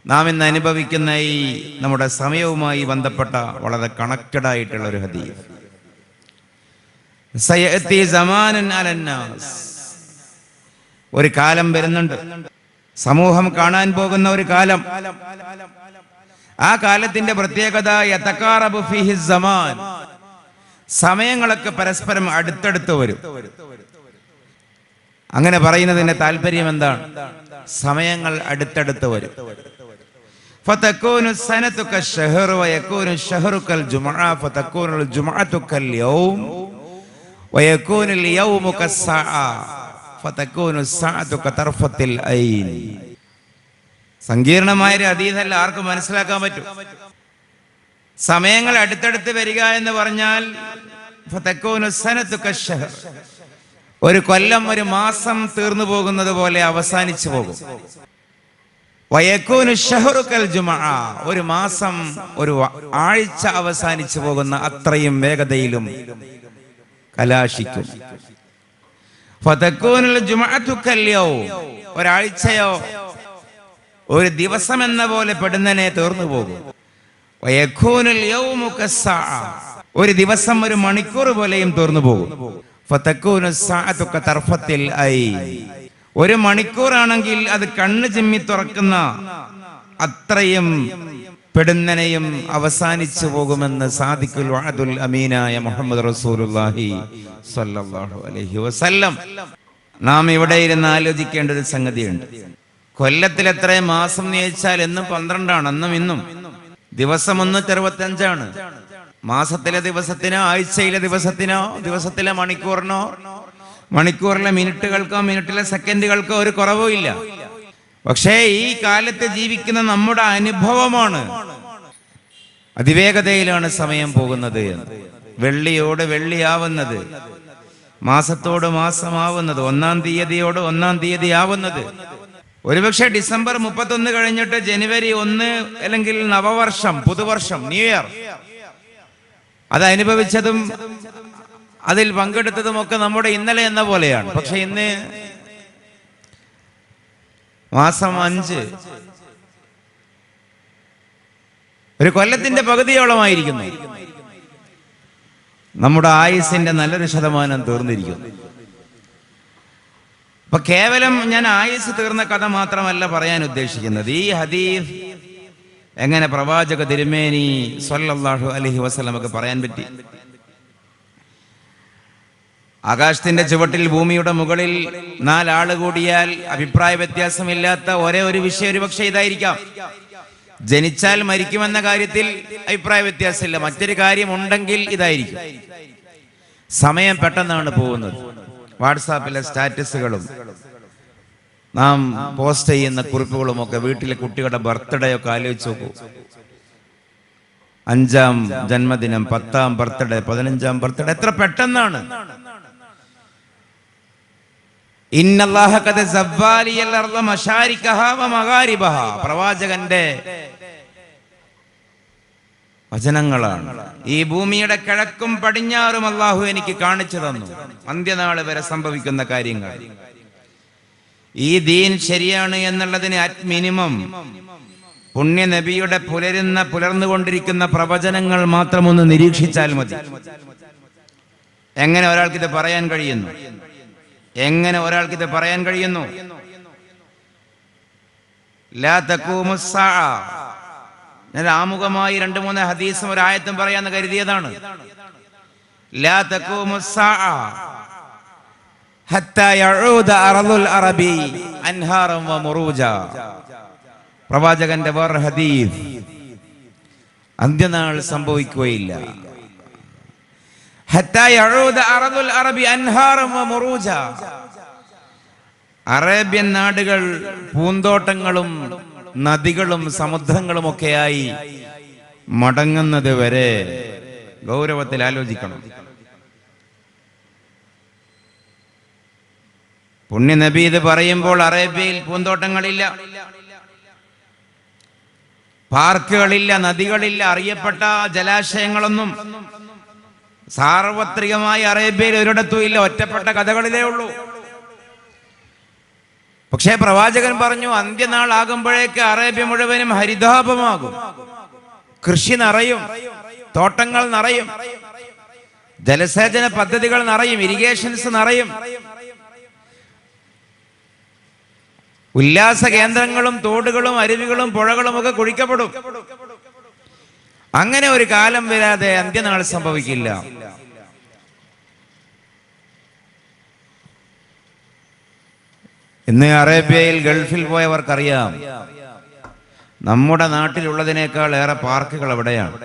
നാം ഇന്ന് അനുഭവിക്കുന്ന ഈ നമ്മുടെ സമയവുമായി ബന്ധപ്പെട്ട വളരെ കണക്റ്റഡ് ആയിട്ടുള്ള ഒരു ഹദീസ്. സയഅതി സമാനൻ അലന്നാസ്, ഒരു കാലം വരുന്നുണ്ട്, സമൂഹം കാണാൻ പോകുന്ന ഒരു കാലം. ആ കാലത്തിന്റെ പ്രത്യേകത യതഖാറബു ഫീഹി സമാൻ, സമയങ്ങളൊക്കെ പരസ്പരം അടുത്തടുത്ത് വരും. അങ്ങനെ പറയുന്നതിന്റെ താല്പര്യം എന്താണ്? സമയങ്ങൾ അടുത്തടുത്ത് വരും. ഫതകൂനു സനതു കശ്ശഹർ വയകൂനു ശഹറു കൽ ജുമുഅ ഫതകൂനു അൽ ജുമുഅതു കൽ യൗം വയകൂനു അൽ യൗമു കസ്സഅ ഫതകൂനു സഅതു കതർഫത്തിൽ ഐൻ. സങ്കീർണമായ ഒരു ഹദീസല്ല, ആർക്കും മനസ്സിലാക്കാൻ പറ്റും. സമയങ്ങൾ അടുത്തടുത്ത് വരിക എന്ന് പറഞ്ഞാൽ ഫതകൂനു സനതു കശ്ശഹർ, ഒരു കൊല്ലം ഒരു മാസം തീർന്നു പോകുന്നത് പോലെ അവസാനിച്ചു പോകും. വയകൂനു ശഹറു കൽ ജുമുഅ, ഒരു മാസം ഒരു ആഴ്ച അവസാനിച്ചു പോകുന്ന അത്രയും വേഗതയിലും കലാശിക്കും. ഫതകൂനുൽ ജുമുഅതു കൽ യൗം, ഒരാഴ്ചയോ ഒരു ദിവസം എന്ന പോലെ പെടുന്നനെ തീർന്നു പോകും. വയകൂനുൽ യൗമു കസ്സഅ, ഒരു ദിവസം ഒരു മണിക്കൂർ പോലെയും തീർന്നു പോകും. ഫതകൂനു സഅതു കതർഫത്തിൽ ഐൻ, ഒരു മണിക്കൂറാണെങ്കിൽ അത് കണ്ണ് ചിമ്മി തുറക്കുന്ന അത്രയും പെടുന്നനെയും അവസാനിച്ചു പോകുമെന്ന് സാദിഖുൽ വഅദുൽ അമീനായ മുഹമ്മദ് റസൂലുള്ളാഹി സ്വല്ലല്ലാഹു അലൈഹി വസല്ലം. നാം ഇവിടെ ഇരുന്ന് ആലോചിക്കേണ്ട ഒരു സംഗതിയുണ്ട്. കൊല്ലത്തിൽ എത്ര മാസം എന്ന് ചോദിച്ചാൽ എന്നും 12ആണ്, അന്നും ഇന്നും. ദിവസം 165ആണ്. മാസത്തിലെ ദിവസത്തിനോ ആഴ്ചയിലെ ദിവസത്തിനോ ദിവസത്തിലെ മണിക്കൂറിനോ മണിക്കൂറിലെ മിനിറ്റുകൾക്കോ മിനിറ്റിലെ സെക്കൻഡുകൾക്കോ ഒരു കുറവും ഇല്ല. പക്ഷേ ഈ കാലത്ത് ജീവിക്കുന്ന നമ്മുടെ അനുഭവമാണ് അതിവേഗതയിലാണ് സമയം പോകുന്നത്. വെള്ളിയോട് വെള്ളിയാവുന്നത്, മാസത്തോട് മാസമാവുന്നത്, 1-ാം തീയതിയോട് 1-ാം തീയതി ആവുന്നത്. ഒരുപക്ഷെ ഡിസംബർ 31 കഴിഞ്ഞിട്ട് ജനുവരി 1 അല്ലെങ്കിൽ നവവർഷം, പുതുവർഷം, ന്യൂ ഇയർ, അത് അനുഭവിച്ചതും അതിൽ പങ്കെടുത്തതുമൊക്കെ നമ്മുടെ ഇന്നലെ എന്ന പോലെയാണ്. പക്ഷെ ഇന്ന് മാസം 5, ഒരു കൊല്ലത്തിന്റെ പകുതിയോളമായിരിക്കുന്നു. നമ്മുടെ ആയുസിന്റെ നല്ലൊരു ശതമാനം തീർന്നിരിക്കുന്നു. അപ്പൊ കേവലം ഞാൻ ആയുസ് തീർന്ന കഥ മാത്രമല്ല പറയാൻ ഉദ്ദേശിക്കുന്നത്. ഈ ഹദീസ് എങ്ങനെ പ്രവാചക തിരുമേനി സ്വല്ലല്ലാഹു അലൈഹി വസല്ലമക്ക് പറയാൻ പറ്റി? ആകാശത്തിന്റെ ചുവട്ടിൽ ഭൂമിയുടെ മുകളിൽ 4 ആള് കൂടിയാൽ അഭിപ്രായ വ്യത്യാസമില്ലാത്ത ഒരേ ഒരു വിഷയം ഒരുപക്ഷെ ഇതായിരിക്കാം. ജനിച്ചാൽ മരിക്കുമെന്ന കാര്യത്തിൽ അഭിപ്രായ വ്യത്യാസമില്ല. മറ്റൊരു കാര്യം ഉണ്ടെങ്കിൽ ഇതായിരിക്കും. സമയം പെട്ടെന്നാണ് പോകുന്നത്. വാട്സാപ്പിലെ സ്റ്റാറ്റസുകളും നാം പോസ്റ്റ് ചെയ്യുന്ന കുറിപ്പുകളും ഒക്കെ, വീട്ടിലെ കുട്ടികളുടെ ബർത്ത്ഡേ ഒക്കെ ആലോചിച്ച് നോക്കൂ. 5-ാം ജന്മദിനം, 10-ാം ബർത്ത്ഡേ, 15-ാം ബർത്ത്ഡേ, എത്ര പെട്ടെന്നാണ്. ഇന്നല്ലാഹ ഖദ സവ്വാലിയൽ അർള മശാരികഹാ വ മഗാരിബഹാ, പ്രവാചകന്റെ വചനങ്ങളാണ്. ഈ ഭൂമിയുടെ കിഴക്കും പടിഞ്ഞാറും അല്ലാഹു എനിക്ക് കാണിച്ചു തന്നു, അന്ത്യനാള് വരെ സംഭവിക്കുന്ന കാര്യങ്ങൾ. ഈ ദീൻ ശരിയാണ് എന്നുള്ളതിന് അറ്റ് മിനിമം പുണ്യ നബിയുടെ പുലർന്നുകൊണ്ടിരിക്കുന്ന പ്രവചനങ്ങൾ മാത്രം ഒന്ന് നിരീക്ഷിച്ചാൽ മതി. എങ്ങനെ ഒരാൾക്കിത് പറയാൻ കഴിയുന്നു? എങ്ങനെ ഒരാൾക്കിത് പറയാൻ കഴിയുന്നു? ലാ തഖൂമുസ് സഅ. ഞാൻ ആമുഖമായി 2-3 ഹദീസും ഒരു ആയത്തും പറയാന്ന് കരുതിയതാണ്. ലാ തഖൂമുസ് സഅ ഹത്താ യഊദ അർളുൽ അറബി അൻഹാറൻ വ മുറൂജ. പ്രവാചകന്റെ വേറെ ഹദീസ്, അന്ത്യനാൾ സംഭവിക്കുകയില്ല. ഹത്താ യഊദ അർളുൽ അറബി അൻഹാറൻ വ മുറൂജ. അറേബ്യൻ നാടുകൾ പൂന്തോട്ടങ്ങളും നദികളും സമുദ്രങ്ങളും ഒക്കെയായി മടങ്ങുന്നത് വരെ ഗൗരവത്തിൽ ആലോചിക്കണം. പുണ്യ നബി ഇത് പറയുമ്പോൾ അറേബ്യയിൽ പൂന്തോട്ടങ്ങളില്ല, പാർക്കുകളില്ല, നദികളില്ല, അറിയപ്പെട്ട ജലാശയങ്ങളൊന്നും സാർവത്രികമായി അറേബ്യയിൽ ഒരിടത്തും ഇല്ല. ഒറ്റപ്പെട്ട കഥകളിലേ ഉള്ളൂ. പക്ഷേ പ്രവാചകൻ പറഞ്ഞു, അന്ത്യനാൾ ആകുമ്പോഴേക്ക് അറേബ്യ മുഴുവനും ഹരിതാപമാകും, കൃഷി നിറയും, തോട്ടങ്ങൾ നിറയും, ജലസേചന പദ്ധതികൾ നിറയും, ഇറിഗേഷൻസ് നിറയും, ഉല്ലാസ കേന്ദ്രങ്ങളും തോടുകളും അരുവികളും പുഴകളും ഒക്കെ കുഴിക്കപ്പെടും. അങ്ങനെ ഒരു കാലം വരാതെ അന്ത്യനാൾ സംഭവിക്കില്ല. ഇന്ന് അറേബ്യയിൽ ഗൾഫിൽ പോയവർക്കറിയാം, നമ്മുടെ നാട്ടിലുള്ളതിനേക്കാൾ ഏറെ പാർക്കുകൾ അവിടെയാണ്,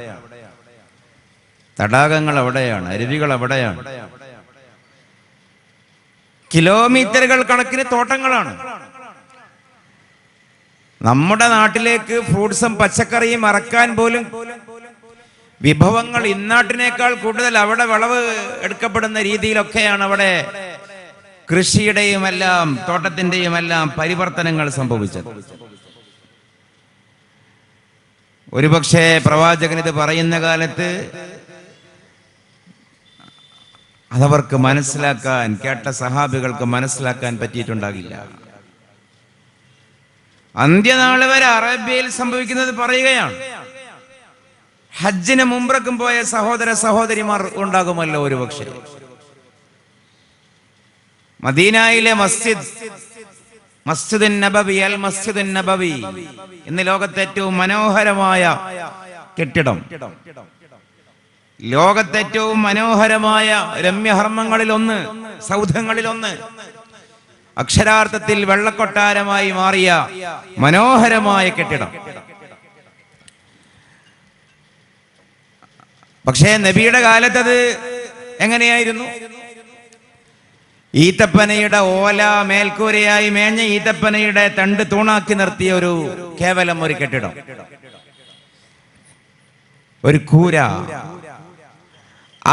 തടാകങ്ങൾ അവിടെയാണ്, അരുവികൾ അവിടെയാണ്, കിലോമീറ്ററുകൾ കണക്കിന് തോട്ടങ്ങളാണ്. നമ്മുടെ നാട്ടിലേക്ക് ഫ്രൂട്ട്സും പച്ചക്കറിയും ഇറക്കാൻ പോലും വിഭവങ്ങൾ ഇന്നാട്ടിനേക്കാൾ കൂടുതൽ അവിടെ വിളവ് എടുക്കപ്പെടുന്ന രീതിയിലൊക്കെയാണ് അവിടെ കൃഷിയുടെയും എല്ലാം തോട്ടത്തിന്റെയും എല്ലാം പരിവർത്തനങ്ങൾ സംഭവിച്ചത്. ഒരുപക്ഷെ പ്രവാചകൻ ഇത് പറയുന്ന കാലത്ത് അതവർക്ക് മനസ്സിലാക്കാൻ, കേട്ട സഹാബികൾക്ക് മനസ്സിലാക്കാൻ പറ്റിയിട്ടുണ്ടാകില്ല. അന്ത്യനാൾ വരെ അറേബ്യയിൽ സംഭവിക്കുന്നത് പറയുകയാണ്. ഹജ്ജിന് മുമ്പറക്കും പോയ സഹോദര സഹോദരിമാർ ഉണ്ടാകുമല്ലോ ഒരുപക്ഷെ. മദീനയിലെ മസ്ജിദുൻ നബവി, അൽ മസ്ജിദുൻ നബവി, ഇന്ന് ലോകത്തെ ഏറ്റവും മനോഹരമായ കെട്ടിടം, ലോകത്തെ ഏറ്റവും മനോഹരമായ രമ്യഹർമ്മങ്ങളിൽ ഒന്ന്, സൗധങ്ങളിൽ ഒന്ന്, അക്ഷരാർത്ഥത്തിൽ വെള്ളക്കൊട്ടാരമായി മാറിയ മനോഹരമായ കെട്ടിടം. പക്ഷേ നബിയുടെ കാലത്തത് എങ്ങനെയായിരുന്നു? ഈത്തപ്പനയുടെ ഓല മേൽക്കൂരയായി മേഞ്ഞ ഈത്തപ്പനയുടെ തണ്ട് തൂണാക്കി നിർത്തിയ ഒരു കേവലം ഒരു കെട്ടിടം, ഒരു കൂര.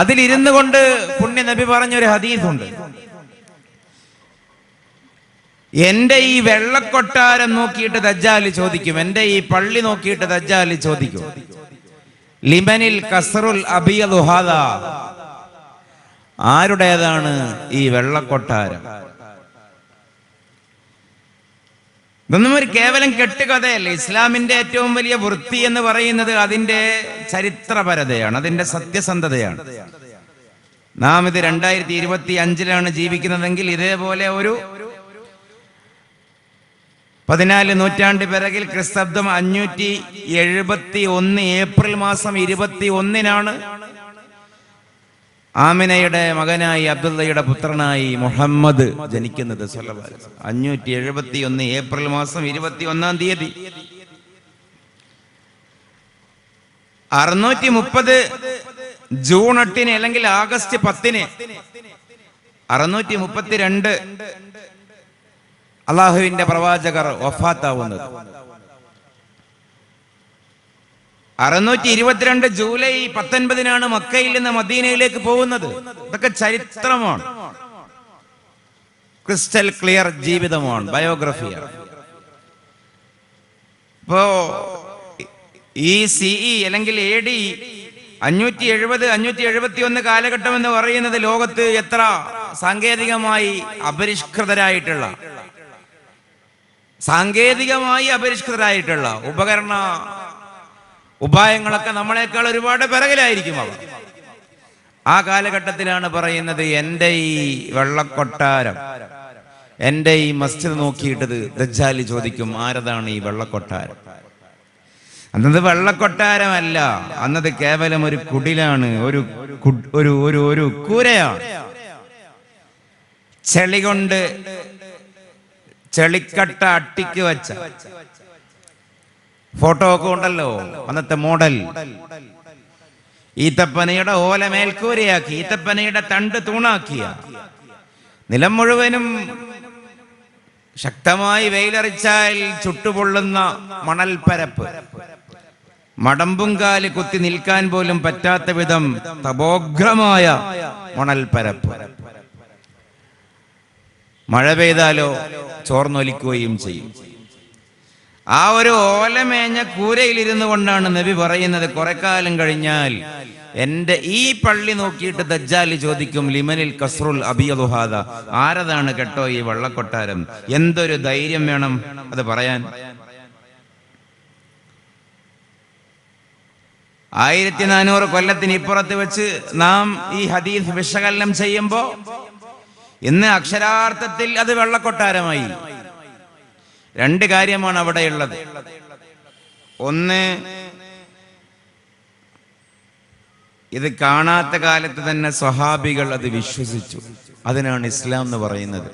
അതിലിരുന്നു കൊണ്ട് പുണ്യ നബി പറഞ്ഞൊരു ഹദീസുണ്ട്, എന്റെ ഈ വെള്ളക്കൊട്ടാരം നോക്കിയിട്ട് ദജ്ജാൽ ചോദിക്കും, എന്റെ ഈ പള്ളി നോക്കിയിട്ട് ദജ്ജാൽ ചോദിക്കും, ലിമനിൽ കസ്റുൽ അബിയദു ഹാദാ, ആരുടേതാണ് ഈ വെള്ളക്കൊട്ടാരം? ഇതൊന്നും ഒരു കേവലം കെട്ടുകഥയല്ല. ഇസ്ലാമിന്റെ ഏറ്റവും വലിയ വൃത്തി എന്ന് പറയുന്നത് അതിന്റെ ചരിത്രപരതയാണ്, അതിന്റെ സത്യസന്ധതയാണ്. നാം ഇത് 2025 ജീവിക്കുന്നതെങ്കിൽ ഇതേപോലെ ഒരു 14 നൂറ്റാണ്ട് പിറകിൽ ക്രിസ്തബ്ദം 571 ഏപ്രിൽ മാസം 21 ആമിനയുടെ മകനായി അബ്ദുള്ളയുടെ പുത്രനായി മുഹമ്മദ് ജനിക്കുന്നത്. 571 ഏപ്രിൽ മാസം 21 630 ജൂൺ 8 അല്ലെങ്കിൽ ആഗസ്റ്റ് 10 632 അള്ളാഹുവിന്റെ പ്രവാചകർ വഫാത്താവുന്നത്. 622 ജൂലൈ 19 മക്കയിൽ നിന്ന് മദീനയിലേക്ക് പോകുന്നത്. ഇതൊക്കെ ചരിത്രമാണ്, ക്രിസ്റ്റൽ ക്ലിയർ ജീവിതമാണ്, ബയോഗ്രഫിയാണ്. ഇപ്പോ ഈ CE അല്ലെങ്കിൽ AD 570 571 കാലഘട്ടം എന്ന് പറയുന്നത് ലോകത്ത് എത്ര സാങ്കേതികമായി അപരിഷ്കൃതരായിട്ടുള്ള ഉപകരണ ഉപായങ്ങളൊക്കെ നമ്മളെക്കാൾ ഒരുപാട് പിറകിലായിരിക്കും അവർ. ആ കാലഘട്ടത്തിലാണ് പറയുന്നത്, എൻ്റെ ഈ വെള്ളക്കൊട്ടാരം, എൻ്റെ ഈ മസ്ജിദ് നോക്കിയിട്ടത് ദജ്ജാൽ ചോദിക്കും, ആരതാണ് ഈ വെള്ളക്കൊട്ടാരം? അന്നത് വെള്ളക്കൊട്ടാരമല്ല, അന്നത് കേവലം ഒരു കുടിലാണ്, ഒരു കൂരയാണ്. ചെളി കൊണ്ട് ചെളിക്കട്ട അട്ടിക്ക് വെച്ച ഫോട്ടോ ഒക്കെ ഉണ്ടല്ലോ, അന്നത്തെ മോഡൽ. ഈത്തപ്പനയുടെ ഓല മേൽക്കൂരയാക്കി, ഈത്തപ്പനയുടെ തണ്ട് തൂണാക്കിയ, നിലം മുഴുവനും ശക്തമായി വെയിലറിച്ചാൽ ചുട്ടുപൊള്ളുന്ന മണൽപ്പരപ്പ്, മടമ്പുംകാല് കുത്തി നിൽക്കാൻ പോലും പറ്റാത്ത വിധം തപോഗ്രമായ മണൽപ്പരപ്പ്. മഴ പെയ്താലോ ചോർന്നൊലിക്കുകയും ചെയ്യും. ആ ഒരു ഓലമേഞ്ഞ കൂരയിലിരുന്നു കൊണ്ടാണ് നബി പറയുന്നത്, കുറെ കാലം കഴിഞ്ഞാൽ എന്റെ ഈ പള്ളി നോക്കിയിട്ട് ദജ്ജാൽ ചോദിക്കും, ലിമനിൽ കസ്റുൽ അബിയദു ഹാദാ, ആരതാണ് കേട്ടോ ഈ വെള്ളക്കൊട്ടാരം? എന്തൊരു ധൈര്യം വേണം അത് പറയാൻ. 1400 കൊല്ലത്തിന് ഇപ്പുറത്ത് വെച്ച് നാം ഈ ഹദീസ് വിശകലനം ചെയ്യുമ്പോ ഇന്ന് അക്ഷരാർത്ഥത്തിൽ അത് വെള്ളക്കൊട്ടാരമായി. രണ്ട് കാര്യമാണ് അവിടെയുള്ളത്. ഒന്ന്, ഇത് കാണാത്ത കാലത്ത് തന്നെ സ്വഹാബികൾ അത് വിശ്വസിച്ചു. അതിനാണ് ഇസ്ലാം എന്ന് പറയുന്നത്.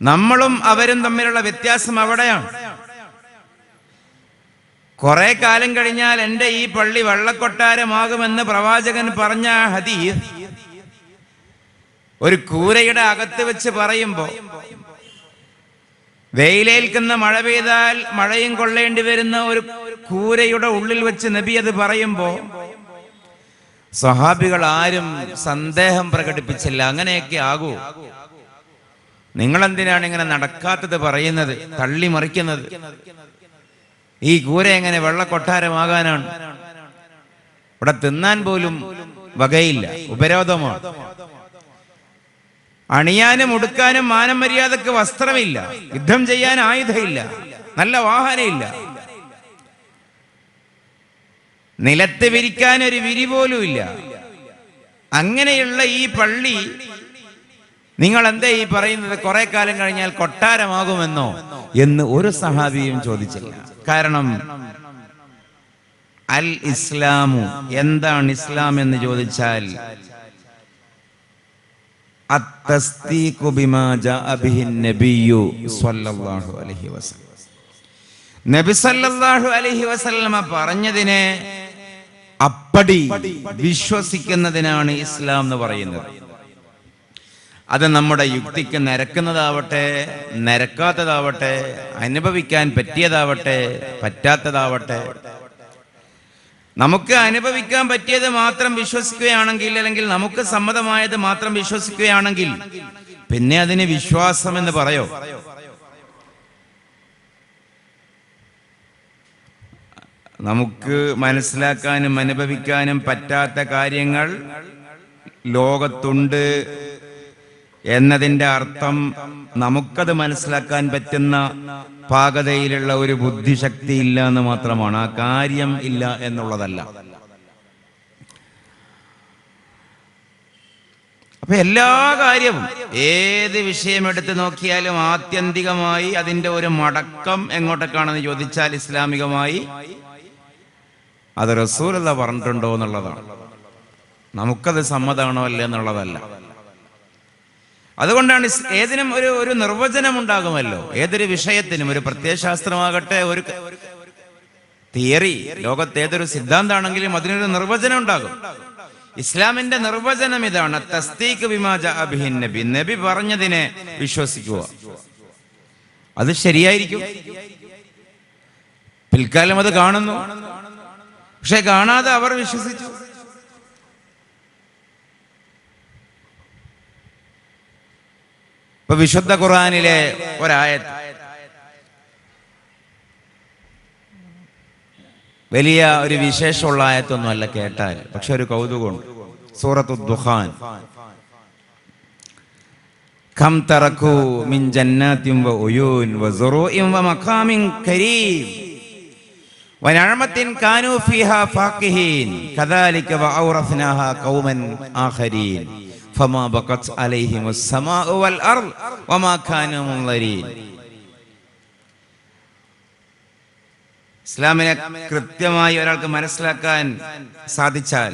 നമ്മളും അവരും തമ്മിലുള്ള വ്യത്യാസം അവിടെയാണ്. കുറെ കാലം കഴിഞ്ഞാൽ എന്റെ ഈ പള്ളി വെള്ളക്കൊട്ടാരമാകുമെന്ന് പ്രവാചകൻ പറഞ്ഞ ഹദീസ് ഒരു കൂരയുടെ അകത്ത് വെച്ച് പറയുമ്പോ, വെയിലേൽക്കുന്ന മഴ പെയ്താൽ മഴയും കൊള്ളേണ്ടി വരുന്ന ഒരു കൂരയുടെ ഉള്ളിൽ വെച്ച് നബി അത് പറയുമ്പോ സ്വഹാബികൾ ആരും സന്ദേഹം പ്രകടിപ്പിച്ചില്ല. അങ്ങനെയൊക്കെ ആകൂ, നിങ്ങളെന്തിനാണ് ഇങ്ങനെ നടക്കാത്തത് പറയുന്നത്, തള്ളി മറിക്കുന്നത്? ഈ കൂര എങ്ങനെ വെള്ളക്കൊട്ടാരമാകാനാണ്? ഇവിടെ തിന്നാൻ പോലും വകയില്ല, ഉപരോധമാണ്. അണിയാനും ഉടുക്കാനും മാനം മര്യാദക്ക് വസ്ത്രമില്ല, യുദ്ധം ചെയ്യാൻ ആയുധമില്ല, നല്ല വാഹനമില്ല, നിലത്ത് വിരിക്കാൻ ഒരു വിരി പോലും ഇല്ല. അങ്ങനെയുള്ള ഈ പള്ളി നിങ്ങൾ എന്താ ഈ പറയുന്നത് കുറെ കാലം കഴിഞ്ഞാൽ കൊട്ടാരമാകുമെന്നോ എന്ന് ഒരു സഹാബിയും ചോദിച്ചില്ല. കാരണം അൽ ഇസ്ലാമു, എന്താണ് ഇസ്ലാം എന്ന് ചോദിച്ചാൽ അത്തസ്ദീഖു ബിമാ ജാഅ ബിഹി നബിയ്യു സ്വല്ലല്ലാഹു അലൈഹി വസല്ലം. നബി സല്ലല്ലാഹു അലൈഹി വസല്ലമ പറഞ്ഞതിനെ അപ്പടി വിശ്വസിക്കുന്നതിനാണ് ഇസ്ലാം എന്ന് പറയുന്നത്. അത് നമ്മുടെ യുക്തിക്ക് നിരക്കുന്നതാവട്ടെ നിരക്കാത്തതാവട്ടെ, അനുഭവിക്കാൻ പറ്റിയതാവട്ടെ പറ്റാത്തതാവട്ടെ, നമുക്ക് അനുഭവിക്കാൻ പറ്റിയത് മാത്രം വിശ്വസിക്കുകയാണെങ്കിൽ, അല്ലെങ്കിൽ നമുക്ക് സമ്മതമായത് മാത്രം വിശ്വസിക്കുകയാണെങ്കിൽ പിന്നെ അതിന് വിശ്വാസം എന്ന് പറയോ? നമുക്ക് മനസ്സിലാക്കാനും അനുഭവിക്കാനും പറ്റാത്ത കാര്യങ്ങൾ ലോകത്തുണ്ട് എന്നതിൻ്റെ അർത്ഥം നമുക്കത് മനസ്സിലാക്കാൻ പറ്റുന്ന പാകതയിലുള്ള ഒരു ബുദ്ധിശക്തി ഇല്ല എന്ന് മാത്രമാണ്. ആ കാര്യം ഇല്ല എന്നുള്ളതല്ല. അപ്പൊ എല്ലാ കാര്യവും, ഏത് വിഷയം എടുത്ത് നോക്കിയാലും ആത്യന്തികമായി അതിന്റെ ഒരു മടക്കം എങ്ങോട്ടേക്കാണെന്ന് ചോദിച്ചാൽ ഇസ്ലാമികമായി അത് റസൂലുള്ള പറഞ്ഞിട്ടുണ്ടോ എന്നുള്ളതാണ്. നമുക്കത് സമ്മതമാണോ അല്ലേ എന്നുള്ളതല്ല. അതുകൊണ്ടാണ് ഏതിനും ഒരു നിർവചനം ഉണ്ടാകുമല്ലോ. ഏതൊരു വിഷയത്തിനും, ഒരു പ്രത്യയശാസ്ത്രമാകട്ടെ, ഒരു തിയറി, ലോകത്ത് ഏതൊരു സിദ്ധാന്താണെങ്കിലും അതിനൊരു നിർവചനം ഉണ്ടാകും. ഇസ്ലാമിന്റെ നിർവചനം ഇതാണ്, തസ്ദീഖ് ബിമാ ജാഅ ബിഹി നബി, നബി പറഞ്ഞതിനെ വിശ്വസിക്കുക. അത് ശരിയായിരിക്കും. പിൽക്കാലം അത് കാണുന്നു, പക്ഷെ കാണാതെ അവർ വിശ്വസിച്ചു. ഇപ്പൊ വിശുദ്ധ ഖുർആനിലെ ഒരായത്ത്, വലിയ ഒരു വിശേഷമുള്ള ആയത്തൊന്നും അല്ല കേട്ടാൽ, പക്ഷെ ഒരു കൗതുകമുണ്ട്. സൂറത്തു ദുഖാൻ, കം തറകൂ മിൻ ജന്നാത്തിൻ വ ഉയൂൻ വ സുറൂഇൻ വ മഖാമിൻ കരീം വ നഅമത്തിൻ കാനൂ ഫീഹാ ഫാഖിഹീൻ കദാലിക വ ഔറസ്നാഹാ ഖൗമൻ ആഖരീൻ ഫമാ ബഖത് അലൈഹിമുസ് സമാഉ വൽ അർദ് വമാ കാനൂ മുൻദരീൻ. ഇസ്ലാമിനെ കൃത്യമായി ഒരാൾക്ക് മനസ്സിലാക്കാൻ സാധിച്ചാൽ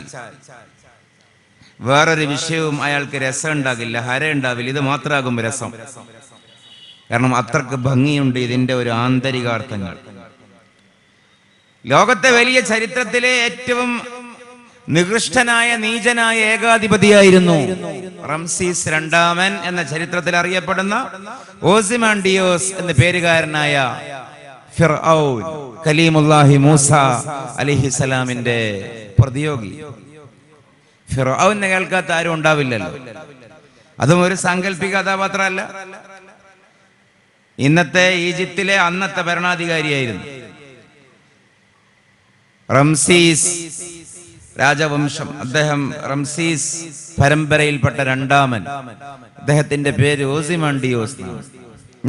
വേറൊരു വിഷയവും അയാൾക്ക് രസം ഉണ്ടാകില്ല, ഹര ഉണ്ടാവില്ല. ഇത് മാത്രമാകും രസം. കാരണം അത്രക്ക് ഭംഗിയുണ്ട് ഇതിന്റെ ഒരു ആന്തരികാർത്ഥങ്ങൾ. ലോകത്തെ വലിയ ചരിത്രത്തിലെ ഏറ്റവും നികൃഷ്ടനായ നീചനായ ഏകാധിപതിയായിരുന്നു റംസീസ് രണ്ടാമൻ എന്ന ചരിത്രത്തിൽ അറിയപ്പെടുന്ന ഓസിമാൻഡിയോസ് എന്ന പേരുകാരനായ ഫിർഔൻ, കലീമുല്ലാഹി മൂസ അലൈഹിസ്സലാമിന്റെ പ്രതിയോഗി. ഫിർഔനെ കേൾക്കാത്ത ആരും ഉണ്ടാവില്ലല്ലോ. അതും ഒരു സാങ്കല്പിക കഥാപാത്രമല്ല. ഇന്നത്തെ ഈജിപ്തിലെ അന്നത്തെ ഭരണാധികാരിയായിരുന്നു. റംസീസ് രാജവംശം. അദ്ദേഹം റംസീസ് പരമ്പരയിൽപ്പെട്ട രണ്ടാമൻ. അദ്ദേഹത്തിന്റെ പേര് ഓസിമണ്ടിയോസ്.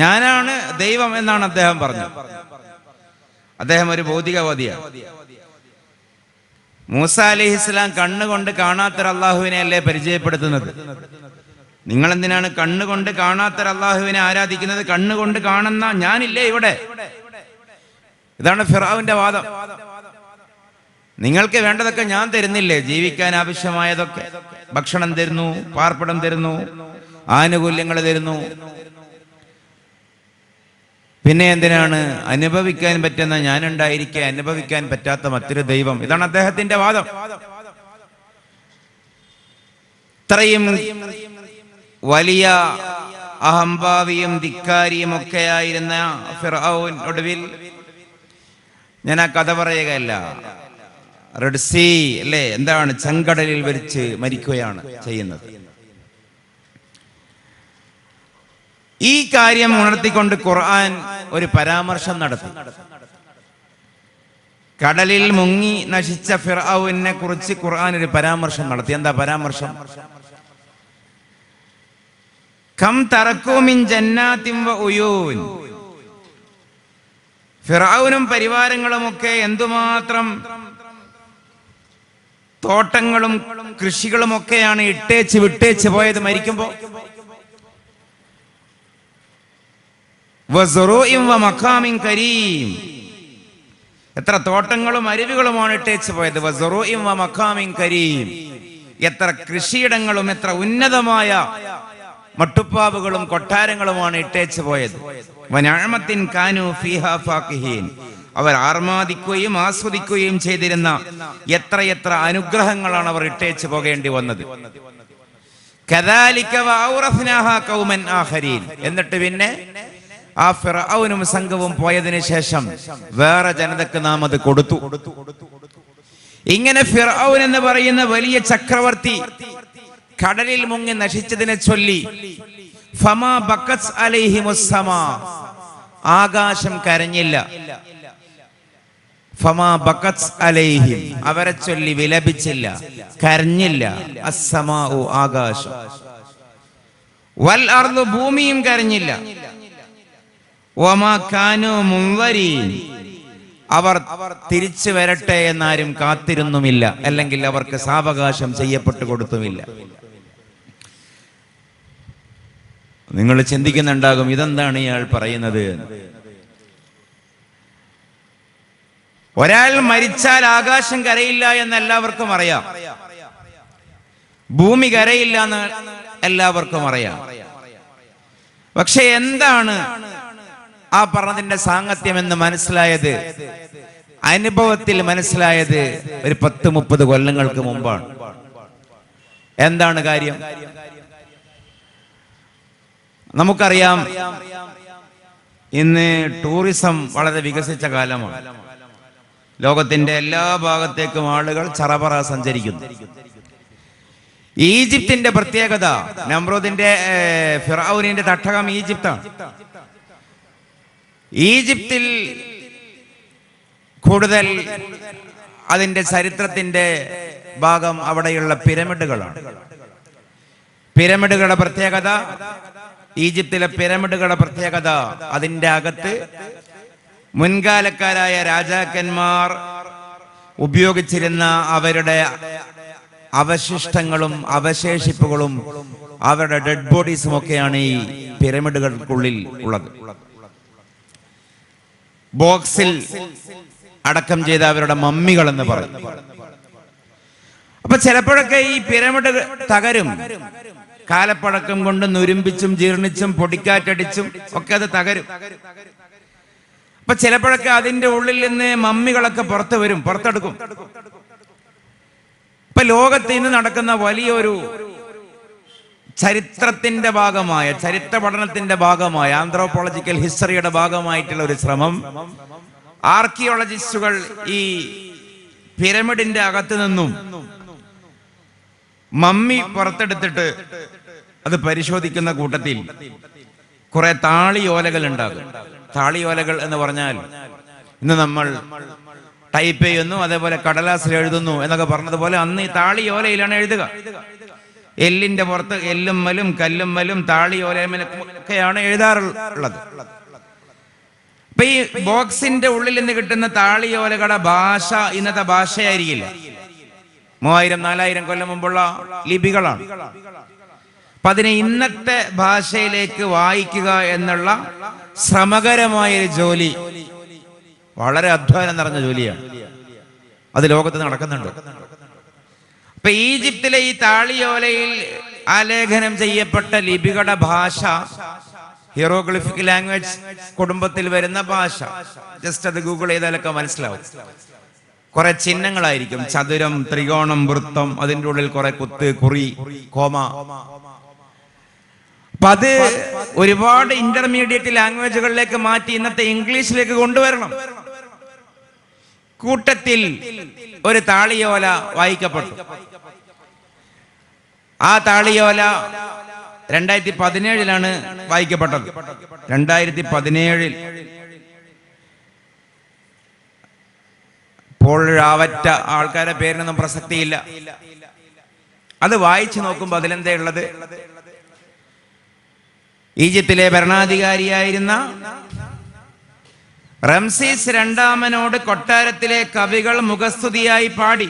ഞാനാണ് ദൈവം എന്നാണ് അദ്ദേഹം പറഞ്ഞത്. അദ്ദേഹം ഒരു ഭൗതികവാദിയാണ്. മൂസ അലൈഹിസ്സലാം കണ്ണുകൊണ്ട് കാണാത്തൊരു അള്ളാഹുവിനെ അല്ലേ പരിചയപ്പെടുത്തുന്നത്? നിങ്ങൾ എന്തിനാണ് കണ്ണുകൊണ്ട് കാണാത്തൊരു അള്ളാഹുവിനെ ആരാധിക്കുന്നത്? കണ്ണുകൊണ്ട് കാണുന്ന ഞാനില്ലേ ഇവിടെ? ഇതാണ് ഫിറഔന്റെ വാദം. നിങ്ങൾക്ക് വേണ്ടതൊക്കെ ഞാൻ തരുന്നില്ലേ? ജീവിക്കാൻ ആവശ്യമായതൊക്കെ, ഭക്ഷണം തരുന്നു, പാർപ്പിടം തരുന്നു, ആനുകൂല്യങ്ങൾ തരുന്നു. പിന്നെ എന്തിനാണ് അനുഭവിക്കാൻ പറ്റുന്ന ഞാനുണ്ടായിരിക്കെ അനുഭവിക്കാൻ പറ്റാത്ത മറ്റൊരു ദൈവം? ഇതാണ് അദ്ദേഹത്തിന്റെ വാദം. ഇത്രയും വലിയ അഹംഭാവിയും ധിക്കാരിയും ഒക്കെ ആയിരുന്ന ഫിർഔൻ ഒടുവിൽ, ഞാൻ ആ കഥ പറയുകയല്ല, റെഡ് സീ അല്ലേ, എന്താണ്, ചെങ്കടലിൽ വെച്ച് മരിക്കുകയാണ് ചെയ്യുന്നത്. ഈ കാര്യം ഉണർത്തിക്കൊണ്ട് ഖുർആൻ ഒരു പരാമർശം നടത്തി. കടലിൽ മുങ്ങി നശിച്ച ഫിർഔനെ കുറിച്ച് ഖുർആൻ ഒരു പരാമർശം നടത്തി. എന്താ പരാമർശം? കം തറക്കൂ മിൻ ജന്നാത്തിൻ വ ഉയൂൻ. ഫിർഔനും പരിവാരങ്ങളുമൊക്കെ എന്തുമാത്രം തോട്ടങ്ങളും കൃഷികളും ഒക്കെയാണ് ഇട്ടേച്ച് വിട്ടേച്ച് പോയത് മരിക്കുമ്പോ. മഖാമിൻ കരീം. എത്ര തോട്ടങ്ങളും അരുവികളുമാണ് ഇട്ടേച്ച് പോയത്. മഖാമിൻ കരീം. എത്ര കൃഷിയിടങ്ങളും എത്ര ഉന്നതമായ മട്ടുപ്പാവുകളും കൊട്ടാരങ്ങളുമാണ് ഇട്ടേച്ച് പോയത്. വനഅമത്തിൻ കാനൂ ഫീഹാ ഫാഖിഹീൻ. അവർ ആർമാദിക്കുകയും ആസ്വദിക്കുകയും ചെയ്തിരുന്ന എത്രയെത്ര അനുഗ്രഹങ്ങളാണ് അവർ ഇട്ടേച്ച് പോകേണ്ടി വന്നത്. കദാലിക വഔറസ്നാഹാ ഖൗമൻ ആഖരീൻ. എന്നിട്ട് പിന്നെ ആ ഫിർഔനും സംഘവും പോയതിനു ശേഷം വേറെ ജനതക്ക് നാം അത് കൊടുത്തു. ഇങ്ങനെ ഫിർഔൻ എന്ന് പറയുന്ന വലിയ ചക്രവർത്തി കടലിൽ മുങ്ങി നശിച്ചതിനെ ചൊല്ലി ഫമാ ബഖത് അലൈഹിമുസ് സമാ. ആകാശം കരഞ്ഞില്ല. ഫമാ ബഖത് അലൈഹിം. അവരെ ചൊല്ലി വിലപിച്ചില്ല, കരഞ്ഞില്ല. അസ്സമാഉ ആകാശം. വൽ അർദു ഭൂമിയും കരഞ്ഞില്ല. വമാ കാനൂ മുൻവരീൻ. അവർ തിരിച്ചു വരട്ടെ എന്നാരും കാത്തിരുന്നുമില്ല, അല്ലെങ്കിൽ അവർക്ക് സാവകാശം ചെയ്യപ്പെട്ടു കൊടുത്തുമില്ല. നിങ്ങൾ ചിന്തിക്കുന്നുണ്ടാകും, ഇതെന്താണ് ഇയാൾ പറയുന്നത്? ഒരാൾ മരിച്ചാൽ ആകാശം കരയില്ല എന്ന് എല്ലാവർക്കും അറിയാം, ഭൂമി കരയില്ല എന്ന് എല്ലാവർക്കും അറിയാം. പക്ഷെ എന്താണ് ആ പറഞ്ഞതിന്റെ സാങ്കത്യം എന്ന് മനസ്സിലായത്, അനുഭവത്തിൽ മനസ്സിലായത് ഒരു 10-30 കൊല്ലങ്ങൾക്ക് മുമ്പാണ്. എന്താണ് കാര്യം? നമുക്കറിയാം, ഇന്ന് ടൂറിസം വളരെ വികസിച്ച കാലമാണ്. ലോകത്തിന്റെ എല്ലാ ഭാഗത്തേക്കും ആളുകൾ ചറപറ സഞ്ചരിക്കുന്നു. ഈജിപ്തിന്റെ പ്രത്യേകത, നമ്രൂദിന്റെ ഫിർഔനിന്റെ തട്ടകം ഈജിപ്താണ്. ഈജിപ്തിൽ കൂടുതൽ അതിന്റെ ചരിത്രത്തിന്റെ ഭാഗം അവിടെയുള്ള പിരമിഡുകളാണ്. പിരമിഡുകളുടെ പ്രത്യേകത, ഈജിപ്തിലെ പിരമിഡുകളുടെ പ്രത്യേകത, അതിന്റെ അകത്ത് മുൻകാലക്കാരായ രാജാക്കന്മാർ ഉപയോഗിച്ചിരുന്ന അവരുടെ അവശിഷ്ടങ്ങളും അവശേഷിപ്പുകളും അവരുടെ ഡെഡ് ബോഡീസും ഒക്കെയാണ് ഈ പിരമിഡുകൾക്കുള്ളിൽ ഉള്ളത്. ബോക്സിൽ അടക്കം ചെയ്ത അവരുടെ മമ്മികൾ എന്ന് പറയും. അപ്പൊ ചിലപ്പോഴൊക്കെ ഈ പിരമിഡ് തകരും. കാലപ്പഴക്കം കൊണ്ട് നുരുമ്പിച്ചും ജീർണിച്ചും പൊടിക്കാറ്റടിച്ചും ഒക്കെ അത് തകരും. അപ്പൊ ചിലപ്പോഴൊക്കെ അതിന്റെ ഉള്ളിൽ നിന്ന് മമ്മികളൊക്കെ പുറത്തു വരും, പുറത്തെടുക്കും. ഇപ്പൊ ലോകത്ത് ഇന്ന് നടക്കുന്ന വലിയൊരു ചരിത്രത്തിന്റെ ഭാഗമായ, ചരിത്ര പഠനത്തിന്റെ ഭാഗമായ, ആന്ത്രോപോളജിക്കൽ ഹിസ്റ്ററിയുടെ ഭാഗമായിട്ടുള്ള ഒരു ശ്രമം, ആർക്കിയോളജിസ്റ്റുകൾ ഈ പിരമിഡിന്റെ അകത്ത് നിന്നും മമ്മി പുറത്തെടുത്തിട്ട് അത് പരിശോധിക്കുന്ന കൂട്ടത്തിൽ കുറെ താളിയോലകൾ ഉണ്ടാകും. താളിയോലകൾ എന്ന് പറഞ്ഞാൽ ഇന്ന് നമ്മൾ ടൈപ്പ് ചെയ്യുന്നു, അതേപോലെ കടലാസിൽ എഴുതുന്നു എന്നൊക്കെ പറഞ്ഞതുപോലെ അന്ന് ഈ താളിയോലയിലാണ് എഴുതുക. എല്ലിന്റെ പുറത്ത് എല്ലുമ്മലും കല്ലുമ്മലും താളിയോലയൊക്കെയാണ് എഴുതാറുള്ളത്. അപ്പൊ ഈ ബോക്സിന്റെ ഉള്ളിൽ നിന്ന് കിട്ടുന്ന താളിയോലകളുടെ ഭാഷ ഇന്നത്തെ ഭാഷയായിരിക്കില്ല. 3000-4000 കൊല്ലം മുമ്പുള്ള ലിപികളാണ്. അപ്പൊ അതിനെ ഇന്നത്തെ ഭാഷയിലേക്ക് വായിക്കുക എന്നുള്ള ശ്രമകരമായൊരു ജോലി, വളരെ അധ്വാനം നിറഞ്ഞ ജോലിയാണ്. അത് ലോകത്ത് നടക്കുന്നുണ്ട്. അപ്പൊ ഈജിപ്തിലെ ഈ താളിയോലയിൽ ആലേഖനം ചെയ്യപ്പെട്ട ലിപികളുടെ ഭാഷ ഹീറോഗ്ലിഫിക് ലാംഗ്വേജ് കുടുംബത്തിൽ വരുന്ന ഭാഷ. ജസ്റ്റ് അത് ഗൂഗിൾ ചെയ്താലൊക്കെ മനസ്സിലാവും. കുറെ ചിഹ്നങ്ങളായിരിക്കും, ചതുരം, ത്രികോണം, വൃത്തം, അതിൻ്റെ ഉള്ളിൽ കുറെ കുത്ത്, കുറി, കോമ. അപ്പൊ അത് ഒരുപാട് ഇന്റർമീഡിയറ്റ് ലാംഗ്വേജുകളിലേക്ക് മാറ്റി ഇന്നത്തെ ഇംഗ്ലീഷിലേക്ക് കൊണ്ടുവരണം. കൂട്ടത്തിൽ ഒരു താളിയോല വായിക്കപ്പെട്ടു. ആ താളിയോല 2017 വായിക്കപ്പെട്ടത്. 2017 ഇപ്പോൾ ആവറ്റ ആൾക്കാരുടെ പേരിനൊന്നും പ്രസക്തിയില്ല. അത് വായിച്ചു നോക്കുമ്പോൾ അതിലെന്താ ഉള്ളത്? ഈജിപ്തിലെ ഭരണാധികാരിയായിരുന്ന റംസീസ് രണ്ടാമനോട് കൊട്ടാരത്തിലെ കവികൾ മുഖസ്തുതിയായി പാടി.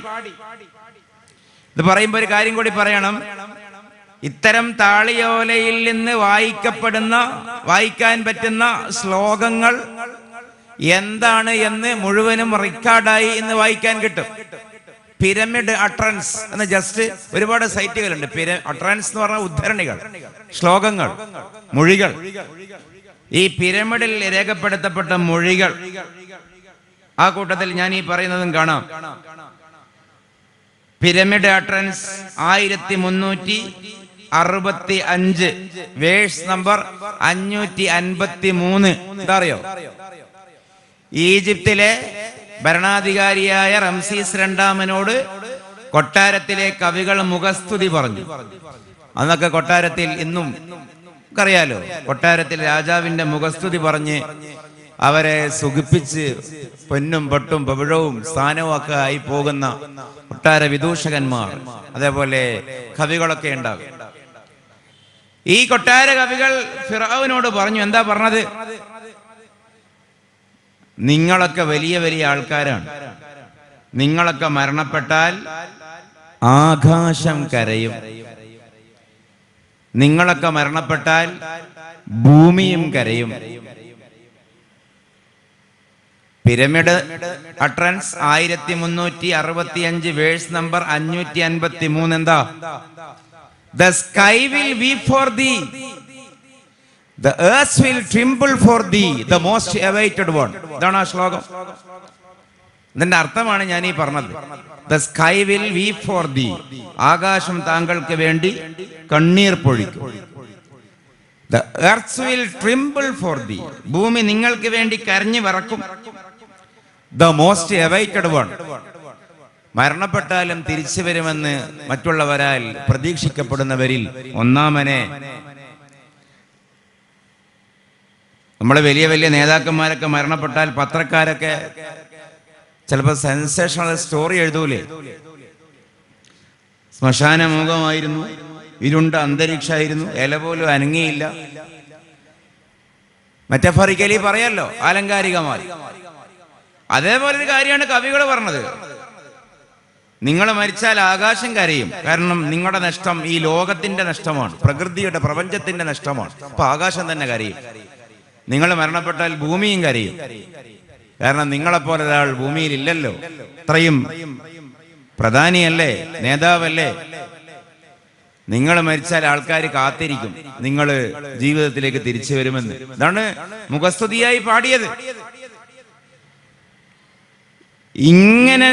ഇത് പറയുമ്പോൾ ഒരു കാര്യം കൂടി പറയണം. ഇത്തരം താളിയോലയിൽ നിന്ന് വായിക്കാൻ പറ്റുന്ന ശ്ലോകങ്ങൾ എന്താണ് എന്ന് മുഴുവനും റെക്കോർഡായി ഇന്ന് വായിക്കാൻ കിട്ടും. പിരമിഡ് അട്രൻസ് എന്ന ജസ്റ്റ് ഒരുപാട് സൈറ്റുകളുണ്ട്. അട്രൻസ് എന്ന് പറഞ്ഞാൽ ഉദ്ധരണികൾ, ശ്ലോകങ്ങൾ, മൊഴികൾ. ഈ പിരമിഡിൽ രേഖപ്പെടുത്തപ്പെട്ട മൊഴികൾ, ആ കൂട്ടത്തിൽ ഞാൻ ഈ പറയുന്നതും കാണാം. Pyramid utterance 1365 verse number 553. എന്താ അറിയോ? ഈജിപ്തിലെ ഭരണാധികാരിയായ റംസീസ് രണ്ടാമനോട് കൊട്ടാരത്തിലെ കവികൾ മുഖസ്തുതി പറഞ്ഞു. അന്നൊക്കെ കൊട്ടാരത്തിൽ ഇന്നും അറിയാലോ, കൊട്ടാരത്തിൽ രാജാവിന്റെ മുഖസ്തുതി പറഞ്ഞ് അവരെ സുഖിപ്പിച്ച് പൊന്നും പൊട്ടും പവിഴവും സ്ഥാനവും ഒക്കെ ആയി പോകുന്ന കൊട്ടാര വിദൂഷകന്മാർ, അതേപോലെ കവികളൊക്കെ ഉണ്ടാകും. ഈ കൊട്ടാര കവികൾ ഫിറഔനോട് പറഞ്ഞു. എന്താ പറഞ്ഞത്? നിങ്ങളൊക്കെ വലിയ വലിയ ആൾക്കാരാണ്. നിങ്ങളൊക്കെ മരണപ്പെട്ടാൽ ആകാശം കരയും. നിങ്ങളൊക്കെ മരണപ്പെട്ടാൽ ഭൂമിയും കരയും. Pyramid utterance 1365 verse number 553. എന്താ? The sky will weep for thee, the earth will tremble for thee, the most awaited one. ഇതാണ് ആ ശ്ലോകം. ഇതിന്റെ അർത്ഥമാണ് ഞാൻ ഈ പറഞ്ഞത്. The sky will weep for thee, ആകാശം താങ്കൾക്ക് വേണ്ടി കണ്ണീർ പൊഴിക്കും. The earth will tremble for thee, ഭൂമി നിങ്ങൾക്ക് വേണ്ടി കരഞ്ഞു വിറക്കും. The most awaited one, മരണപ്പെട്ടാലും തിരിച്ചു വരുമെന്ന് മറ്റുള്ളവരാൽ പ്രതീക്ഷിക്കപ്പെടുന്നവരിൽ ഒന്നാമനെ. നമ്മളെ വലിയ വലിയ നേതാക്കന്മാരൊക്കെ മരണപ്പെട്ടാൽ പത്രക്കാരൊക്കെ ചിലപ്പോൾ സെൻസേഷണൽ സ്റ്റോറി എഴുതൂലേ? ശ്മശാനമുഖമായിരുന്നു, ഇരുണ്ട അന്തരീക്ഷമായിരുന്നു, ഇല പോലും അനങ്ങിയില്ല. മെറ്റഫറിക്കലി പറയാലോ, ആലങ്കാരികമായി. അതേപോലെ ഒരു കാര്യമാണ് കവികൾ പറഞ്ഞത്. നിങ്ങൾ മരിച്ചാൽ ആകാശം കരയും. കാരണം നിങ്ങളുടെ നഷ്ടം ഈ ലോകത്തിന്റെ നഷ്ടമാണ്, പ്രകൃതിയുടെ പ്രപഞ്ചത്തിന്റെ നഷ്ടമാണ്. അപ്പൊ ആകാശം തന്നെ കരയും. നിങ്ങൾ മരണപ്പെട്ടാൽ ഭൂമിയും കരയും. കാരണം നിങ്ങളെപ്പോലെ ഒരാൾ ഭൂമിയിൽ ഇല്ലല്ലോ. അത്രയും പ്രധാനിയല്ലേ, നേതാവല്ലേ. നിങ്ങൾ മരിച്ചാൽ ആൾക്കാർ കാത്തിരിക്കും, നിങ്ങൾ ജീവിതത്തിലേക്ക് തിരിച്ചു വരുമെന്ന്. ഇതാണ് മുഖസ്തുതിയായി പാടിയത്. ഇങ്ങനെ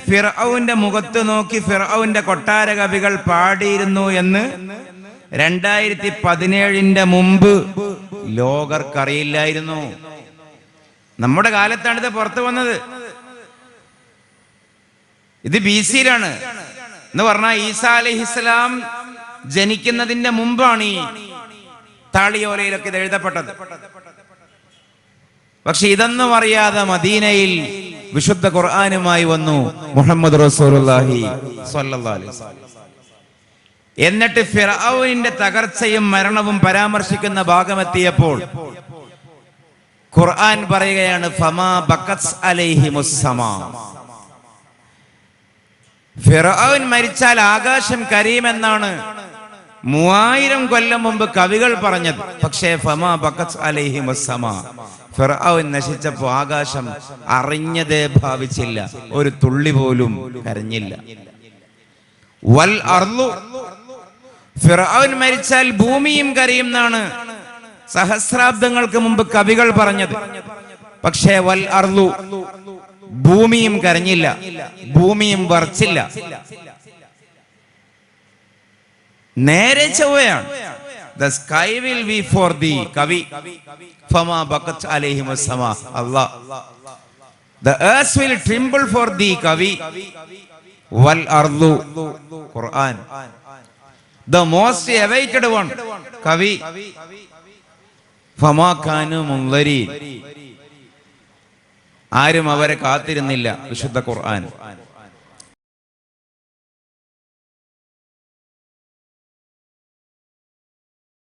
ഫിർഔന്റെ മുഖത്ത് നോക്കി ഫിർഔന്റെ കൊട്ടാര കവികൾ പാടിയിരുന്നു എന്ന് 2017 മുമ്പ് ലോകർക്കറിയില്ലായിരുന്നു. നമ്മുടെ കാലത്താണ് ഇത് പുറത്തു വന്നത്. ഇത് BC എന്ന് പറഞ്ഞാൽ ഈസാ അലൈഹിസ്സലാം ജനിക്കുന്നതിന്റെ മുമ്പാണ് ഈ താളിയോലയിലൊക്കെ ഇത് എഴുതപ്പെട്ടത്. പക്ഷെ ഇതൊന്നും അറിയാതെ മദീനയിൽ വിശുദ്ധ ഖുർആനുമായി വന്നു മുഹമ്മദ് റസൂലുള്ളാഹി സ്വല്ലല്ലാഹു അലൈഹി വസല്ലം. എന്നിട്ട് ഫിർഔനിന്റെ തകർച്ചയും മരണവും പരാമർശിക്കുന്ന ഭാഗമെത്തിയപ്പോൾ ഖുർആൻ പറയുകയാണ് ഫമാ ബഖത് അലൈഹിമുസ് സമാ. ഫിർഔൻ മരിച്ചാൽ ആകാശം കരയുമെന്നാണ് 3000 കൊല്ലം മുമ്പ് കവികൾ പറഞ്ഞത്. പക്ഷേ ഫമാ ബഖത് അലൈഹിമുസ് സമാ, ഫിർഔൻ നശിച്ചപ്പോൾ ആകാശം അറിഞ്ഞതേ ഭാവിച്ചില്ല, ഒരു തുള്ളി പോലും കരഞ്ഞില്ല. വൽ അർളു, ഫിർഔൻ മരിച്ചാൽ ഭൂമിയും കരയും എന്നാണ് സഹസ്രാബ്ദങ്ങൾക്ക് മുമ്പ് കവികൾ പറഞ്ഞത്. പക്ഷേ വൽ അർളു, ഭൂമിയും കരഞ്ഞില്ല, ഭൂമിയും വർച്ചില്ല. നേരെ ചൊവ്വയാണ്. The sky will be for thee, കവി. ഫമാ ബഖത് അലൈഹിമുസ് സമാ, അല്ലാഹ്. The earth will tremble for thee, കവി. വൽ അർളു, ഖുർആൻ. The most awaited one, കവി. ഫമാ കാനു മുൻദരീൻ, ആരും അവരെ കാത്തിരുന്നില്ല, വിശുദ്ധ ഖുർആൻ.